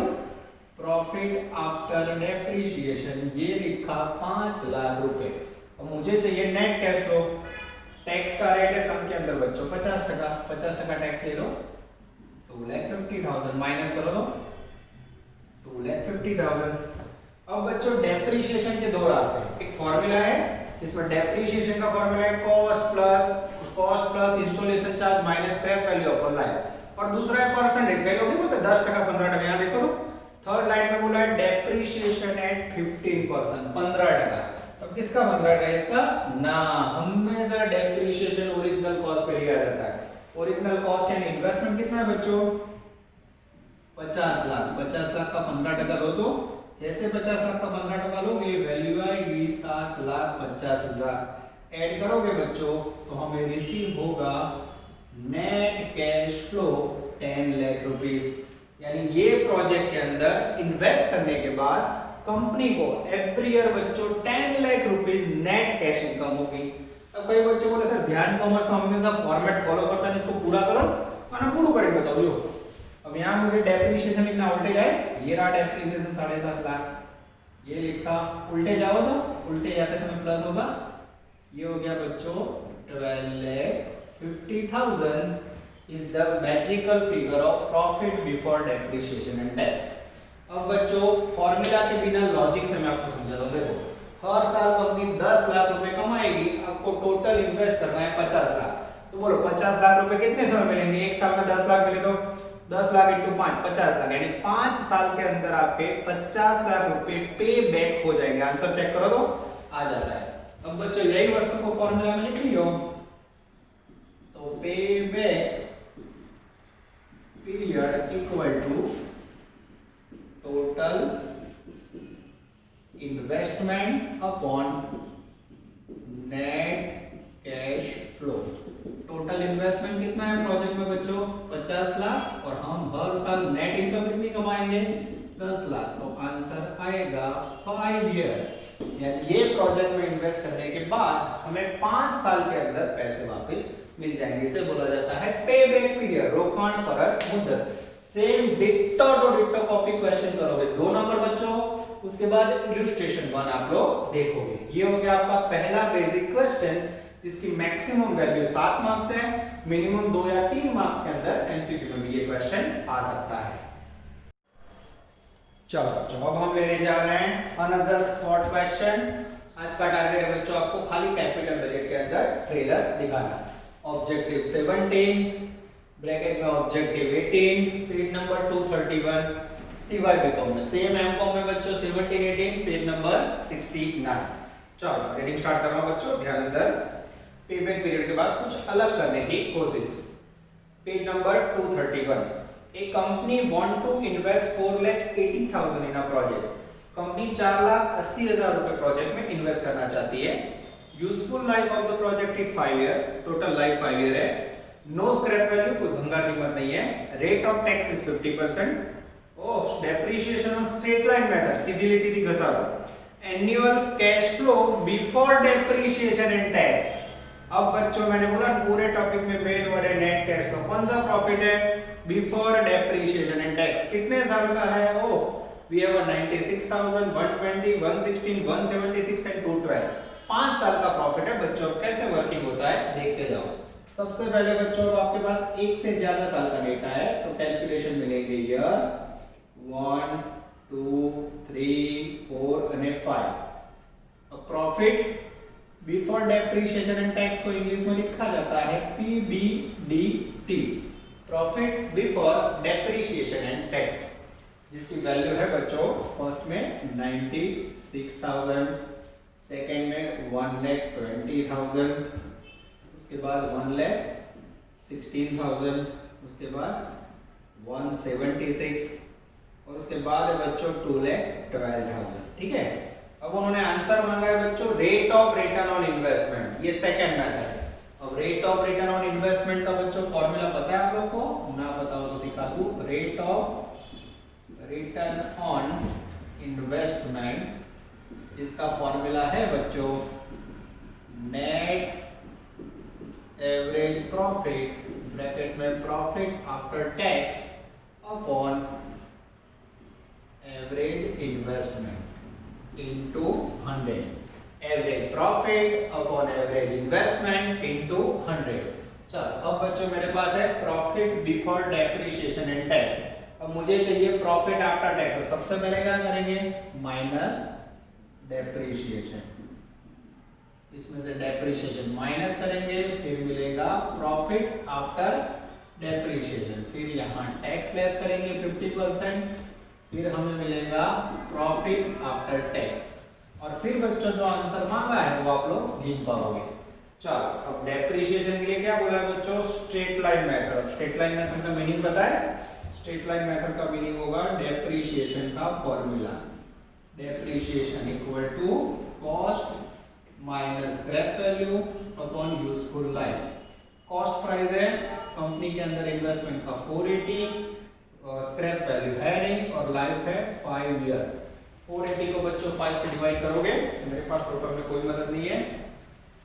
प्रॉफिट आफ्टर डेप्रिसिएशन, ये लिखा 5 लाख रुपए, और मुझे चाहिए नेट कैश फ्लो। टैक्स का रेट है सम के अंदर बच्चों 50%, 50% टैक्स ले लो, 2,50,000 माइनस करो तो 2,50,000। अब बच्चों डेप्रिसिएशन के दो रास्ते, एक फॉर्मूला है जिसमें डेप्रिसिएशन का फॉर्मूला है cost plus installation charge minus scrap value upon life, और दूसरा है परसेंटेज, कई लोग नहीं बोलते 10%, 15%, यहां देखो तो थर्ड लाइन में बोला है डेप्रिसिएशन एट 15%, 15%। अब किसका 15%? इसका ना, हमेशा डेप्रिसिएशन ओरिजिनल कॉस्ट पे लिया जाता है। ओरिजिनल कॉस्ट यानी इन्वेस्टमेंट कितना है बच्चों 50 लाख, 50 लाख का 15% लो, तो जैसे 50 लाख का 15% लोगे वैल्यू आएगी 7,50,000। ऐड करोगे बच्चों तो हमें रिसीव होगा net cash flow 10 lakh rupees. यानी ये प्रोजेक्ट के अंदर इन्वेस्ट करने के बाद कंपनी को एवरी ईयर बच्चों 10 lakh rupees net cash income होगी। अब कई बच्चे बोले सर ध्यान कॉमर्स में हमेशा फॉर्मेट फॉलो करता है, इसको पूरा करो, खाना पूरा करके बताओ। जो अब यहाँ मुझे डेप्रिसिएशन लिखना उल्टे जाए, ये रहा डेप्रिसिएशन 7.5 लाख, ये लिखा, उल्टे जाओ तो उल्टे जाते समय प्लस होगा, ये हो गया बच्चों 12,50,000 is the magical figure of profit before depreciation and tax. अब बच्चों फॉर्मूला के बिना लॉजिक से मैं आपको समझाता हूँ। देखो हर साल कंपनी 10 लाख रुपए कमाएगी, आपको टोटल इन्वेस्ट करना है 50 लाख, तो बोलो 50 लाख रुपए कितने समय मिलेंगे? एक साल में 10 लाख मिले तो 10 लाख इंटू 5 50 लाख, यानी 5 साल के अंदर आपके 50 लाख रुपए पे बैक हो जाएंगे। आंसर चेक करो तो आ जाता है। अब बच्चों यही वस्तु को फॉर्मूला में लिख लियो, तो pay back period equal to total investment upon net cash flow. Total investment कितना है प्रोजेक्ट में बच्चों 50 लाख, और हम हर साल नेट इनकम कितनी कमाएंगे 10 लाख, तो आंसर आएगा 5 ईयर। यानी ये प्रोजेक्ट में इन्वेस्ट करने के बाद हमें 5 साल के अंदर पैसे वापस मिल जाएंगे। इसे बोला जाता है पे बैक पीरियड, रोकाण परत मुद्दत। Same ditto to ditto copy question करोगे 2 नंबर बच्चों, उसके बाद इलस्ट्रेशन 1 आप लोग देखोगे। ये हो गया आपका पहला बेसिक क्वेश्चन, जिसकी मैक्सिमम वैल्यू 7 मार्क्स है, मिनिमम 2 या 3 मार्क्स के अंदर एमसीक्यू में भी ये क्वेश्चन आ सकता है। चलो बच्चों अब हम लेने जा रहे हैं अनदर शॉर्ट क्वेश्चन। आज का टारगेट है बच्चों आपको खाली कैपिटल बजट के अंदर ट्रेलर दिखाना। ऑब्जेक्टिव 17 ब्रैकेट में objective 18 page number 231 TY BCom में, सेम एमकॉम में बच्चों 17 18 पेज नंबर 69। चलो रीडिंग स्टार्ट कर रहा हूं बच्चों, ध्यान अंदर। पेबैक पीरियड के बाद कुछ अलग करने की कोशिश। Page number 231, a company want to invest 4,80,000 in a project. Company 4,80,000 रुपए प्रोजेक्ट में इन्वेस्ट करना चाहती है। Useful life of the project is 5 year, total life 5 year है। नो स्क्रैप वैल्यू, कोई भंगार कीमत नहीं है। Rate of tax is 50%। Depreciation on straight line method, सीधी लिटी थी घसा दो। Annual cash flow before depreciation and tax. अब बच्चों मैंने बोला पूरे टॉपिक में मेन वर्ड है नेट कैश फ्लो। कौन सा प्रॉफिट है? Before depreciation and tax. कितने साल का है वो? We have 96,000, 120, 116, 176 and 212। 5 साल का प्रॉफिट है बच्चों। कैसे वर्किंग होता है देखते जाओ। सबसे पहले बच्चों आपके पास एक से ज्यादा साल का डेटा है तो कैलकुलेशन मिलेंगे ईयर 1, 2, 3, 4 અને 5। अब profit before depreciation and tax को इंग्लिश में लिखा जाता है PBDT, profit before depreciation and tax, जिसकी वैल्यू है बच्चों फर्स्ट में 96,000, सेकंड में 1,20,000, उसके बाद 1,16,000, उसके बाद 176 और उसके बाद है बच्चों 2,12,000। ठीक है। अब उन्होंने आंसर मांगा है बच्चों rate of return on investment, ये सेकंड मेथड है। अब rate of return on investment का बच्चों फॉर्मूला पता है आप लोग को? ना पता हो तो सिखा दूं। Rate of return on investment, इसका फॉर्मूला है बच्चों नेट एवरेज प्रॉफिट ब्रैकेट में profit after tax upon average investment into 100। Average profit upon average investment into 100। चलो अब बच्चों मेरे पास है profit before depreciation and tax. अब मुझे चाहिए प्रॉफिट आफ्टर टैक्स। सबसे पहले क्या करेंगे? माइनस डेप्रिसिएशन, इसमें से डेप्रिसिएशन माइनस करेंगे, फिर मिलेगा प्रॉफिट आफ्टर डेप्रिसिएशन, फिर यहाँ टैक्स लेस करेंगे 50%, फिर हमें मिलेगा प्रॉफिट आफ्टर टैक्स। और फिर बच्चों जो आंसर मांगा है वो आप लोग गिन पाओगे। चलो अब डेप्रिसिएशन के लिए क्या बोला है बच्चों? Straight line method. Straight line method का मीनिंग पता है? स्ट्रेट लाइन मेथड का मीनिंग होगा डेप्रिसिएशन का formula, depreciation equal to cost minus scrap value upon useful life. Cost price है कंपनी के अंदर इन्वेस्टमेंट का 480, स्क्रैप वैल्यू है नहीं और लाइफ है 5 ईयर। 480 को बच्चों 5 से डिवाइड करोगे तो मेरे पास टोटल में कोई मदद नहीं है।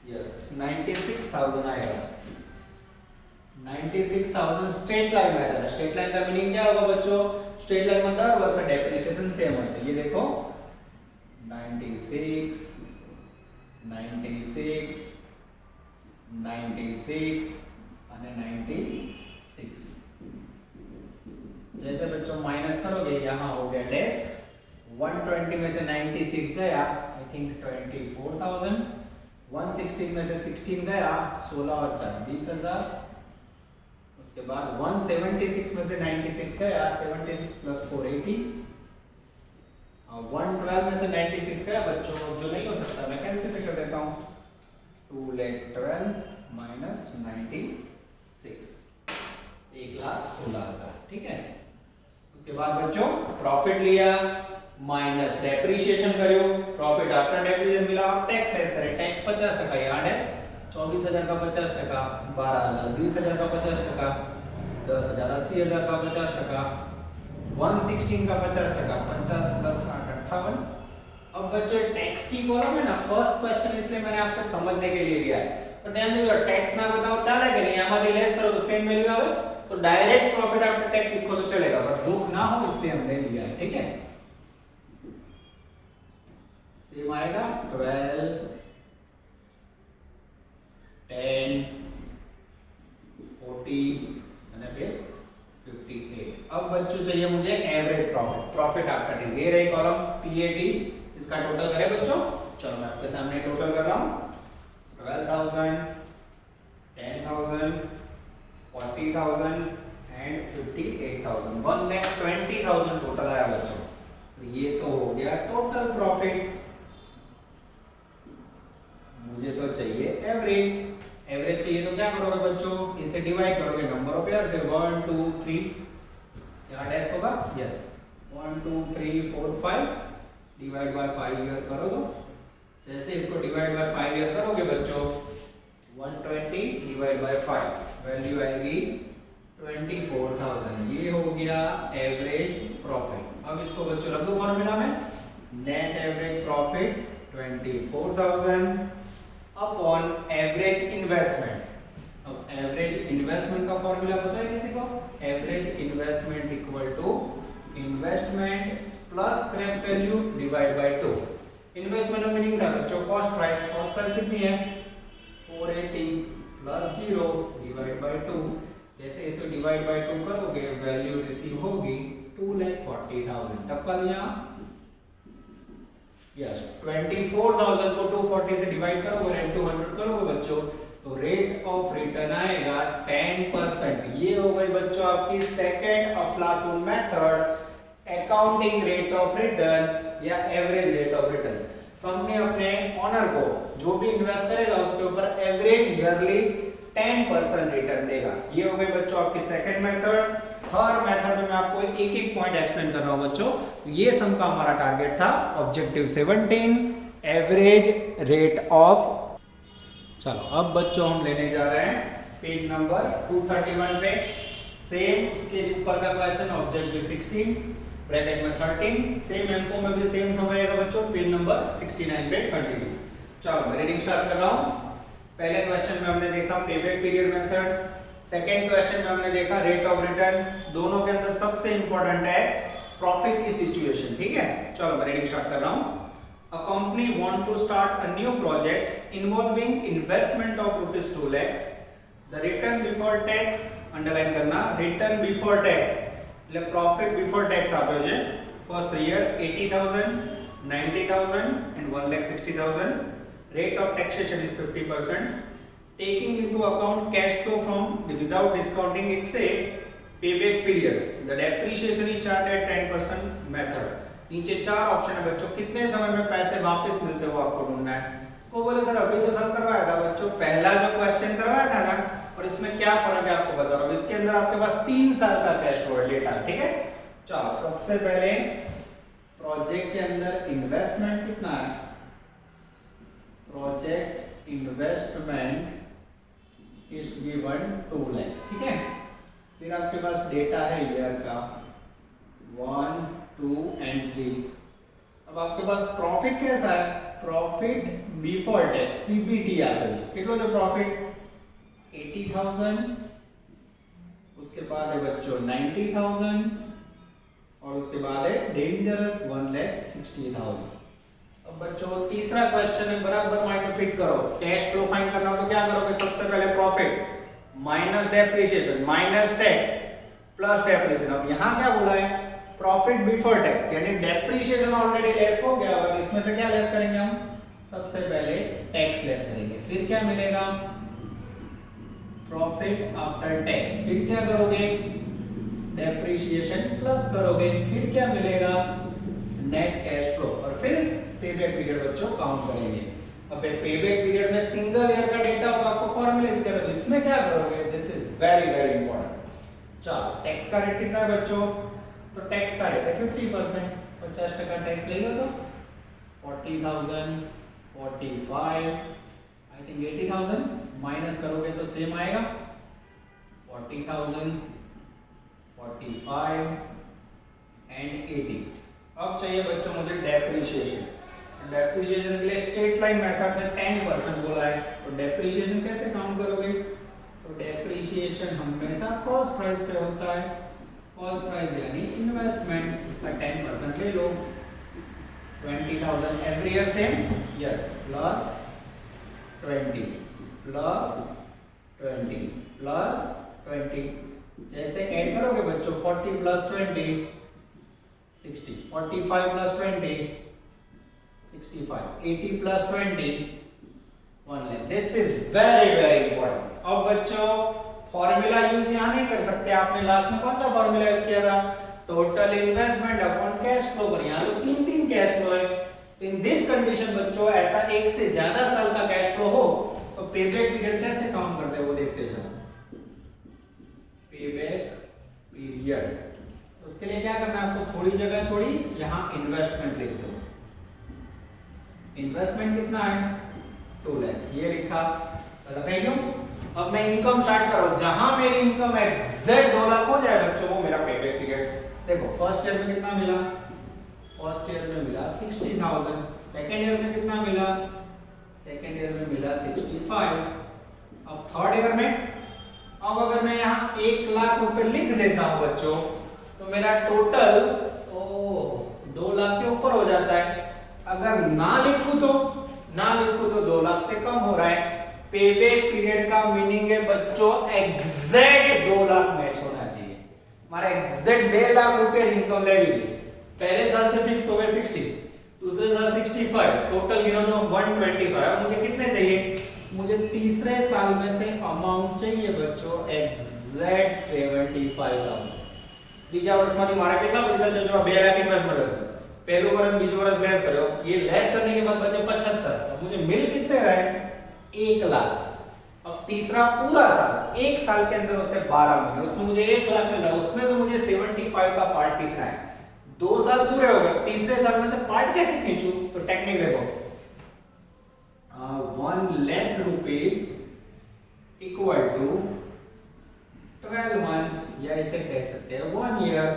यस 96,000 आएगा। 96,000 straight line method. Straight line का मीनिंग क्या होगा बच्चों? स्ट्रेट लाइन में हर वर्ष डेप्रिसिएशन सेम होता है। ये देखो 96, 96, 96 અને 96। जैसे बच्चों माइनस करोगे यहाँ हो गया डैश, 120 में से 96 गया आई थिंक 24,000, 116 में से 16 गया 16 और 4 20,000, उसके बाद 176 में से 96 गया 76 प्लस 480, 112 में से 96 गया बच्चों जो नहीं हो सकता मैं कैंसिल से कर देता हूँ 2,12,000 माइनस 96 1,16,000। ठीक है। उसके बाद बच्चों प्रॉफिट लिया माइनस डेप्रिसिएशन करो, प्रॉफिट आफ्टर डेप्रिसिएशन मिला, टैक्स लेस करें। टैक्स 50% यहाँ डैश 24,000 का 50%, 12,000 20,000 का 50%, 10,000 80,000 का 50%, 116 का 50%, 50 प्लस 8 58। अब बच्चों टैक्स की कॉलम है ना फर्स्ट क्वेश्चन इसलिए मैंने आपको समझने के लिए लिया है। पर ध्यान दीजिए टैक्स ना बताओ चले कि नहीं, आमाથી लेस करो तो सेम वैल्यू आवे तो डायरेक्ट प्रॉफिट आफ्टर टैक्स लिखो तो चलेगा, पर दुख ना हो इसलिए हमने लिया है। ठीक है। सेम आएगा 12 10 40 અને फिर 58। अब बच्चों चाहिए मुझे average profit, profit after tax. ये रही कॉलम PAT, इसका टोटल करें बच्चों। चलो मैं आपके सामने टोटल कर रहा हूं 12,000 10,000 40,000 एंड 58,000 1,20,000 टोटल आया बच्चों। तो ये तो हो गया टोटल प्रॉफिट। मुझे तो चाहिए एवरेज। एवरेज चाहिए तो क्या करोगे बच्चों, इसे डिवाइड करोगे नंबर ऑफ ईयर से 1 2 3 क्या डैश होगा, यस 1 2 3 4 5 डिवाइड बाय 5 ईयर करो तो जैसे इसको डिवाइड बाय 5 ईयर करोगे बच्चों 120 डिवाइड बाय 5 वैल्यू आएगी 24,000। ये हो गया एवरेज प्रॉफिट। अब इसको बच्चों रख दो फॉर्मूला में net average profit 24,000 upon average investment. अब एवरेज इन्वेस्टमेंट का फॉर्मूला पता है किसी को? Average investment equal to investment plus scrap value divide by 2। Investment का मीनिंग था बच्चों कॉस्ट प्राइस। कॉस्ट प्राइस कितनी है? 480 प्लस 0 डिवाइड बाय 2। जैसे इसे डिवाइड बाय 2 करोगे वैल्यू रिसीव होगी 2,40,000। टपका दिया? यस। 24,000 को 240 से डिवाइड करोगे एंड 200 करोगे बच्चों तो रेट ऑफ रिटर्न आएगा 10%। ये हो गई बच्चों आपकी सेकंड अफलातून method, accounting rate of return या average rate of return. Company अपने ऑनर को जो भी इन्वेस्ट करेगा उसके ऊपर एवरेज ईयरली 10% रिटर्न देगा। ये हो गई बच्चों आपकी सेकंड मेथड। हर मेथड में मैं आपको एक एक पॉइंट एक्सप्लेन कर रहा हूं बच्चों। ये सम का हमारा टारगेट था ऑब्जेक्टिव 17 एवरेज रेट ऑफ। चलो अब बच्चों हम लेने जा रहे हैं पेज नंबर 231 पे। सेम उसके ऊपर का क्वेश्चन ऑब्जेक्टिव 16 ब्रैकेट में 13। सेम इनको में भी सेम समझेगा बच्चों। पेज नंबर 69 पे कंटिन्यू। चलो मैं रीडिंग स्टार्ट कर रहा हूं। पहले क्वेश्चन में हमने देखा payback period method. Second question में हमने देखा रेट ऑफ रिटर्न। दोनों के अंदर सबसे इंपॉर्टेंट है प्रॉफिट की सिचुएशन। ठीक है, चलो मैं रीडिंग स्टार्ट कर रहा हूं। A company want to start a new project involving investment of rupees 2 lakhs. The return before tax underline करना, return before tax એટલે profit before tax આપ્યો છે. First year 80,000, 90,000 and 1,60,000. Rate of taxation is 50%. Taking into account cash flow from without discounting, it's a payback period. The depreciation is charged at 10% method. नीचे चार option है बच्चों, कितने समय में पैसे वापस मिलते हो आपको ढूंढना है। वो बोले सर अभी तो सब करवाया था बच्चों, पहला जो क्वेश्चन करवाया था ना, और इसमें क्या फर्क है आपको बता रहा हूं। इसके अंदर आपके पास 3 साल का कैश फ्लो डेटा है। ठीक है, चलो सबसे पहले प्रोजेक्ट के अंदर इन्वेस्टमेंट कितना है? Project investment is given 2 lakhs। ठीक है, फिर आपके पास डेटा है ईयर का 1, 2 and 3। अब आपके पास प्रॉफिट कैसा है? प्रॉफिट बिफोर टैक्स पीबीटी आता है। कितना जो प्रॉफिट 80,000, उसके बाद है बच्चों 90,000 और उसके बाद है डेंजरस 1,60,000। अब बच्चों तीसरा क्वेश्चन है, बराबर माइंड में फिट करो। कैश फ्लो फाइंड करना हो तो क्या करोगे? सबसे पहले profit minus depreciation minus tax plus depreciation. अब यहां क्या बोला है? प्रॉफिट बिफोर टैक्स, यानी डेप्रिसिएशन ऑलरेडी लेस हो गया होगा, तो इसमें से क्या लेस करेंगे हम? सबसे पहले टैक्स लेस करेंगे। फिर क्या मिलेगा? Profit after tax. फिर क्या करोगे? डेप्रिसिएशन प्लस करोगे। फिर क्या मिलेगा? Net cash flow. और फिर पेबैक पीरियड बच्चों काउंट करेंगे। अब पेबैक पीरियड में सिंगल ईयर का डेटा होगा, आपको फॉर्मूला इसके अंदर। इसमें क्या करोगे? This is very very important. चलो टैक्स का रेट कितना है बच्चों? तो टैक्स का रेट है 50%। 50% टैक्स ले लो तो 40,000, 45, आई थिंक 80,000 माइनस करोगे तो सेम आएगा 40,000, 45 एंड 80। अब चाहिए बच्चों मुझे डेप्रिसिएशन। डेप्रिसिएशन के लिए स्ट्रेट लाइन मेथड से 10% बोला है, तो डेप्रिसिएशन कैसे काउंट करोगे? तो डेप्रिसिएशन हमेशा कॉस्ट प्राइस पे होता है। कॉस्ट प्राइस यानी इन्वेस्टमेंट, इसका 10% ले लो 20,000 every year same. Yes, plus 20 plus 20 plus 20। जैसे ऐड करोगे बच्चों 40 plus 20 60, 45 plus 20 65, 80 plus 20 1 lakh। This is very very important. अब बच्चों फॉर्मूला यूज यहां नहीं कर सकते। आपने लास्ट में कौन सा फॉर्मूला यूज किया था? Total investment upon cash flow पर। यहां तो 3 कैश फ्लो है, तो इन दिस कंडीशन बच्चों ऐसा एक से ज्यादा साल का कैश फ्लो हो तो पेबैक पीरियड कैसे काउंट करते हैं वो देखते जाओ। पेबैक पीरियड, उसके लिए क्या करना है आपको? थोड़ी जगह छोड़ी, यहां इन्वेस्टमेंट लिख दो। इन्वेस्टमेंट कितना है? 2 lakhs, ये लिखा। क्यों? अब मैं इनकम स्टार्ट करो, जहां मेरी इनकम एग्जैक्ट 2 लाख हो जाए बच्चों वो मेरा पेबैक पीरियड। देखो फर्स्ट ईयर में कितना मिला? फर्स्ट ईयर में मिला 60,000, सेकेंड ईयर में कितना मिला, सेकेंड ईयर में मिला 65। अब थर्ड ईयर में, अब अगर मैं यहाँ 1 लाख रुपए लिख देता हूँ बच्चों, तो मेरा टोटल 2 लाख के ऊपर हो जाता है। अगर ना लिखूं तो 2 लाख से कम हो रहा है। पेबैक पीरियड का मीनिंग है बच्चों एग्जैक्ट 2 लाख मैच होना चाहिए। हमारा एग्जैक्ट 2 लाख रुपए इनकम ले लीजिए। पहले साल से फिक्स हो गए 60, दूसरे साल 65, टोटल गिनो तो 125। अब मुझे कितने चाहिए, मुझे तीसरे साल में से अमाउंट चाहिए बच्चों एग्जैक्ट 75,000। ત્રીજા વર્ષમાંથી મારે કેટલા પૈસા છે જો 2 લાખ ઇન્વેસ્ટમેન્ટ હતું, पहलू वर्ष बीजो वर्ष लेस करो, ये लेस करने के बाद बचे 75। तो मुझे मिल कितने रहे, 1 लाख। अब तीसरा पूरा साल, 1 साल के अंदर होते हैं 12 महीने, उसमें मुझे 1 लाख मिल रहा है, उसमें से मुझे 75 का पार्ट खींचना है। 2 साल पूरे हो गए, तीसरे साल में से पार्ट कैसे खींचूं, तो टेक्निक देखो। 1 lakh rupees equal to 12 month, या इसे कह सकते हैं 1 ईयर।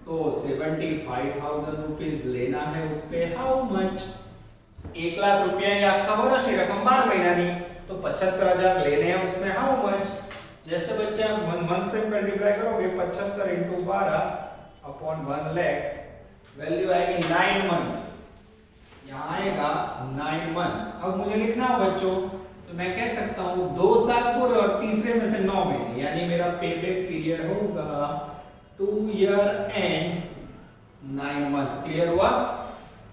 तो 75,000 रुपीस लेना है, उस पे हाउ मच, 1 लाख रुपया या आखा वर्ष की रकम 12 महीना नहीं, तो 75,000 लेने हैं, उसमें हाउ मच। जैसे बच्चे आप मंथ से मल्टीप्लाई करोगे 75 into 12 अपॉन 1 लाख, वैल्यू आएगी 9 मंथ, यहाँ आएगा 9 मंथ। अब मुझे लिखना हो बच्चों, तो मैं कह सकता हूँ 2 साल पूरे और तीसरे में से 9 महीने, यानी मेरा पेबैक पीरियड होगा 2 ईयर एंड 9 मंथ। क्लियर हुआ।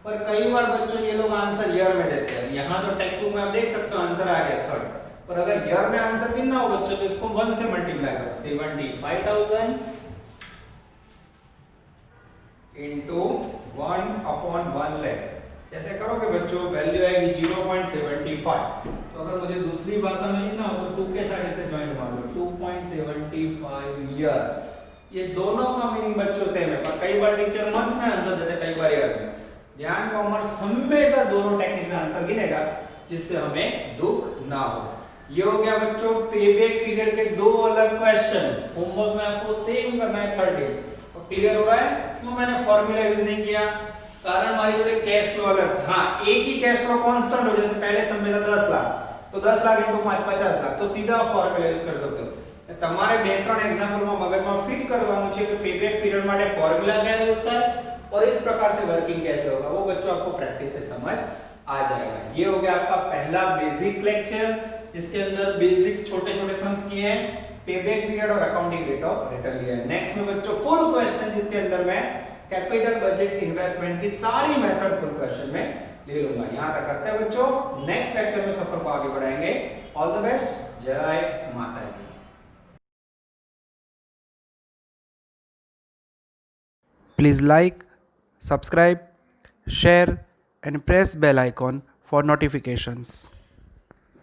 पर कई बार बच्चों ये लोग आंसर ईयर में देते हैं, यहाँ तो टेक्स्ट बुक में आप देख सकते हो आंसर आ गया थर्ड, पर अगर ईयर में आंसर गिनना हो बच्चों तो इसको 1 से मल्टीप्लाई करो, 75,000 into 1 upon 1 लाख। जैसे करोगे बच्चों वैल्यू आएगी 0.75। तो अगर मुझे दूसरी भाषा में लिखना हो तो 2 के साइड से ज्वाइंट मार लो, 2.75 ईयर। ये दोनों का मीनिंग बच्चों सेम है, पर कई बार टीचर मंथ में आंसर देते, कई बार ईयर में। ध्यान कॉमर्स हमेशा दोनों टेक्निक से आंसर गिनेगा, जिससे हमें दुख ना हो। ये हो गया बच्चों पेबैक पीरियड के 2 अलग क्वेश्चन। होमवर्क में आपको सेम करना है 30। तो क्लियर हो रहा है क्यों मैंने फॉर्मूला यूज नहीं किया, कारण हमारी जोड़े कैश फ्लो अलग है। हाँ, एक ही कैश फ्लो कांस्टेंट हो, जैसे पहले समय था 10 लाख, तो 10 लाख into 5 50 लाख, तो सीधा फॉर्मूला यूज कर सकते हो। તમારે 2-3 એક્ઝામ્પલમાં મગજમાં ફિટ કરવાનું છે કે પેબેક પીરિયડ માટે ફોર્મ્યુલા क्या यूज होता है और इस प्रकार से वर्किंग कैसे होगा, वो बच्चों आपको प्रैक्टिस से समझ आ जाएगा। ये हो गया आपका पहला बेसिक लेक्चर, जिसके अंदर बेसिक छोटे-छोटे सम्स किए हैं, पेबैक पीरियड और अकाउंटिंग रेट ऑफ रिटर्न लिया है। नेक्स्ट में बच्चों फुल क्वेश्चन, जिसके अंदर मैं कैपिटल बजट इन्वेस्टमेंट की सारी मेथड फुल क्वेश्चन में ले लूंगा। यहां तक करते हैं बच्चों, नेक्स्ट लेक्चर में सफर को आगे बढ़ाएंगे। ऑल द बेस्ट, जय माता जी। Please like, subscribe, share and press bell icon for notifications.